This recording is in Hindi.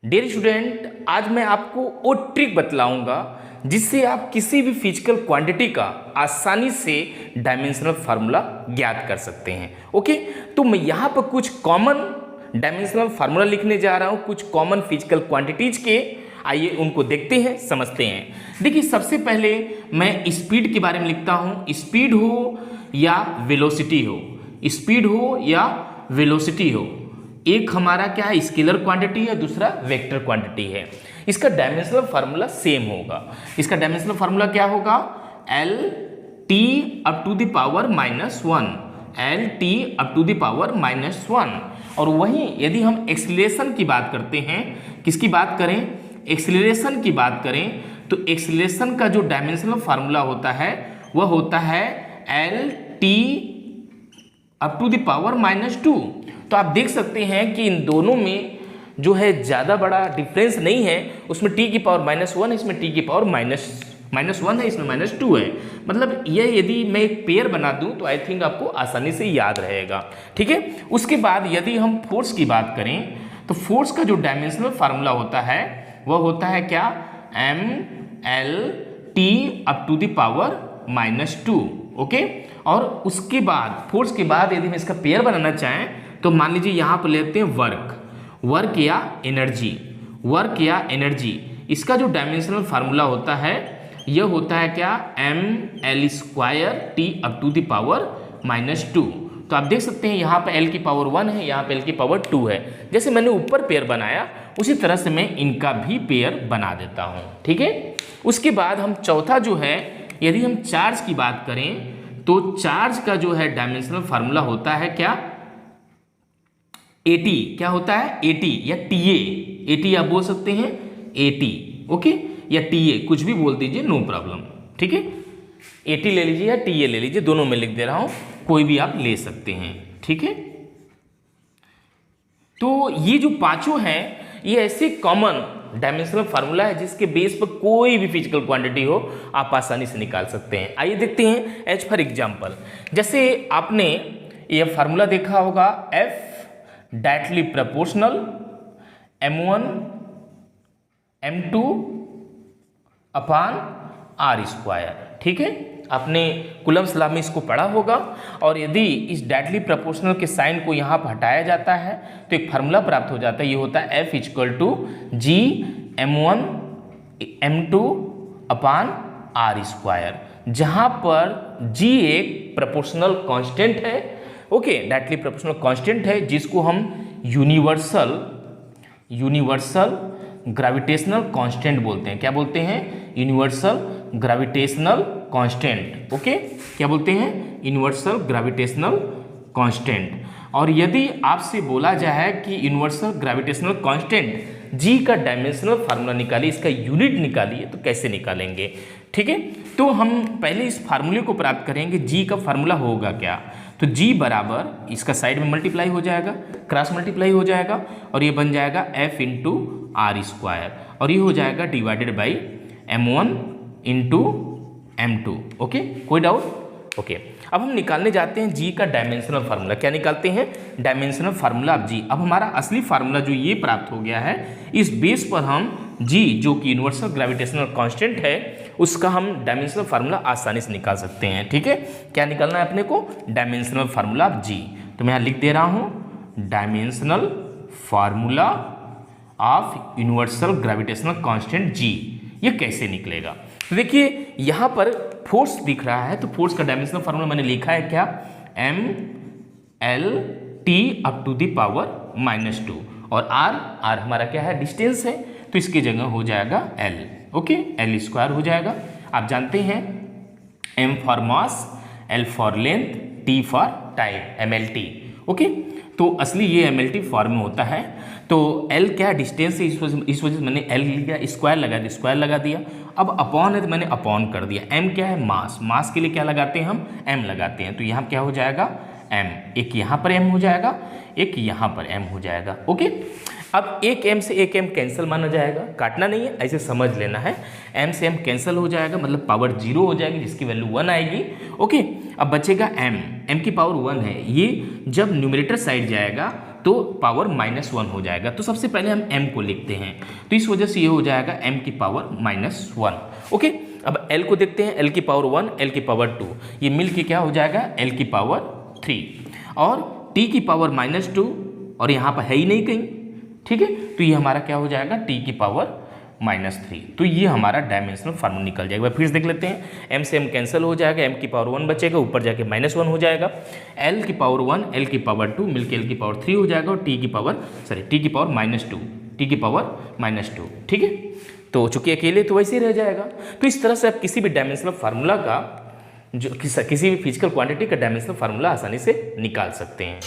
डियर स्टूडेंट, आज मैं आपको वो ट्रिक बतलाऊंगा जिससे आप किसी भी फिजिकल क्वांटिटी का आसानी से डायमेंशनल फार्मूला ज्ञात कर सकते हैं। ओके, तो मैं यहाँ पर कुछ कॉमन डायमेंशनल फार्मूला लिखने जा रहा हूँ, कुछ कॉमन फिजिकल क्वांटिटीज के। आइए उनको देखते हैं, समझते हैं। देखिए, सबसे पहले मैं स्पीड के बारे में लिखता हूँ। स्पीड हो या वेलोसिटी हो, स्पीड हो या वेलोसिटी हो, एक हमारा क्या है, स्केलर क्वांटिटी है, दूसरा वेक्टर क्वांटिटी है। इसका डायमेंशनल फार्मूला सेम होगा। इसका डायमेंशनल फार्मूला क्या होगा, L T up to the power -1, L T up to the power -1। और वहीं यदि हम एक्सीलरेशन की बात करते हैं, किसकी बात करें, एक्सीलरेशन की बात करें, तो एक्सीलरेशन का जो डायमेंशनल फार्मूला होता है वह होता है L T up to the power -2। तो आप देख सकते हैं कि इन दोनों में जो है ज़्यादा बड़ा डिफरेंस नहीं है। उसमें टी की पावर -1 है, इसमें टी की पावर -1 है, इसमें -2 है। मतलब यह यदि मैं एक पेयर बना दूं तो आई थिंक आपको आसानी से याद रहेगा। ठीक है, उसके बाद यदि हम फोर्स की बात करें तो फोर्स का जो डायमेंशनल फार्मूला होता है वह होता है क्या, M L T up to the power -2। Okay, और उसके बाद फोर्स के बाद यदि हम इसका पेयर बनाना चाहें तो मान लीजिए यहाँ पर लेते हैं वर्क या एनर्जी, वर्क या एनर्जी। इसका जो डायमेंशनल फार्मूला होता है यह होता है क्या, M L square T up to the power -2। तो आप देख सकते हैं यहाँ पे एल की पावर 1 है, यहाँ पे एल की पावर 2 है। जैसे मैंने ऊपर पेयर बनाया उसी तरह से मैं इनका भी पेयर बना देता हूँ। ठीक है, उसके बाद हम चौथा जो है, यदि हम चार्ज की बात करें तो चार्ज का जो है डायमेंशनल फार्मूला होता है क्या, एटी। क्या होता है, एटी या टीए। एटी आप बोल सकते हैं, एटी, ओके, या टीए, कुछ भी बोल दीजिए, नो प्रॉब्लम। ठीक है, एटी ले लीजिए या टीए ले लीजिए, दोनों में लिख दे रहा हूं, कोई भी आप ले सकते हैं। ठीक है, तो ये जो पांचों हैं ये ऐसे कॉमन डायमेंशनल फार्मूला है जिसके बेस पर कोई भी फिजिकल क्वांटिटी हो आप आसानी से निकाल सकते हैं। आइए देखते हैं, एज फॉर एग्जांपल, जैसे आपने ये फार्मूला देखा होगा, F directly proportional m1 m2 upon r square. ठीक है, आपने कूलम्ब्स लॉ में इसको पढ़ा होगा। और यदि इस डायरेक्टली प्रोपोर्शनल के साइन को यहाँ पर हटाया जाता है तो एक फार्मूला प्राप्त हो जाता है, ये होता है F = G m1 m2 upon r square, जहाँ पर G एक प्रोपोर्शनल कांस्टेंट है। ओके, डायरेक्टली प्रोपोर्शनल कांस्टेंट है जिसको हम यूनिवर्सल ग्रेविटेशनल कांस्टेंट बोलते हैं। क्या बोलते हैं, यूनिवर्सल ग्रेविटेशनल कांस्टेंट। ओके, क्या बोलते हैं, यूनिवर्सल ग्रेविटेशनल कांस्टेंट। और यदि आपसे बोला जाए कि यूनिवर्सल ग्रेविटेशनल कांस्टेंट जी का डायमेंशनल फार्मूला निकालिए, इसका यूनिट निकालिए, तो कैसे निकालेंगे। ठीक है, तो हम पहले इस फार्मूले को प्राप्त करेंगे। जी का फार्मूला होगा क्या, तो जी बराबर, इसका साइड में मल्टीप्लाई हो जाएगा, क्रॉस मल्टीप्लाई हो जाएगा, और ये बन जाएगा F × r स्क्वायर, और ये हो जाएगा divided by m1 × m2। Okay, कोई डाउट। ओके, अब हम निकालने जाते हैं जी का डायमेंशनल फार्मूला। क्या निकालते हैं, डायमेंशनल फार्मूला ऑफ जी। अब हमारा असली फार्मूला जो ये प्राप्त हो गया है, इस बेस पर हम जी जो कि यूनिवर्सल ग्रेविटेशनल कांस्टेंट है उसका हम डायमेंशनल फार्मूला आसानी से निकाल सकते हैं। ठीक है, क्या निकालना है अपने को, डायमेंशनल फार्मूला ऑफ जी। तो मैं यहाँ लिख दे रहा हूँ, dimensional formula of universal gravitational constant जी। ये कैसे निकलेगा, तो देखिए यहाँ पर फोर्स दिख रहा है, तो फोर्स का डायमेंशनल फार्मूला मैंने लिखा है क्या, M L T up to the power -2, और आर हमारा क्या है, डिस्टेंस है, तो इसकी जगह हो जाएगा एल। ओके, एल स्क्वायर हो जाएगा। आप जानते हैं M for mass, L for length, T for time, MLT। Okay, तो असली ये MLT फॉर्म में होता है। तो L क्या डिस्टेंस है, इस वजह से मैंने L लिया, स्क्वायर लगा दिया। अब अपॉन है तो मैंने अपॉन कर दिया। M क्या है, मास के लिए क्या लगाते हैं हम, M लगाते हैं। तो यहाँ क्या हो जाएगा, M, एक यहाँ पर M हो जाएगा, एक यहाँ पर M हो जाएगा। ओके, अब एक M से एक M कैंसिल माना जाएगा, काटना नहीं है, ऐसे समझ लेना है। M से M कैंसिल हो जाएगा, मतलब पावर 0 हो जाएगी, जिसकी वैल्यू 1 आएगी। ओके, अब बचेगा M की पावर 1 है, ये जब न्यूमरेटर साइड जाएगा तो तो पावर -1 हो जाएगा। तो सबसे पहले हम m को लिखते हैं, तो इस वजह से ये हो जाएगा m की पावर -1। ओके, अब l को देखते हैं, l की पावर 1, l की पावर 2, ये मिल के क्या हो जाएगा l की पावर 3, और t की पावर -2, और यहाँ पर है ही नहीं कहीं, ठीक है, तो ये हमारा क्या हो जाएगा t की पावर -3। तो ये हमारा डायमेंशनल फार्मूला निकल जाएगा। फिर से देख लेते हैं, m से m कैंसिल हो जाएगा, m की पावर 1 बचेगा, ऊपर जाके -1 हो जाएगा, l की पावर 1, l की पावर 2 मिलके l की पावर 3 हो जाएगा, और t की पावर -2, t की पावर -2, ठीक है। तो चूंकि अकेले तो वैसे ही रह जाएगा। तो इस तरह से आप किसी भी डायमेंशनल फार्मूला का, जो किसी भी फिजिकल क्वांटिटी का डायमेंशनल फार्मूला आसानी से निकाल सकते हैं।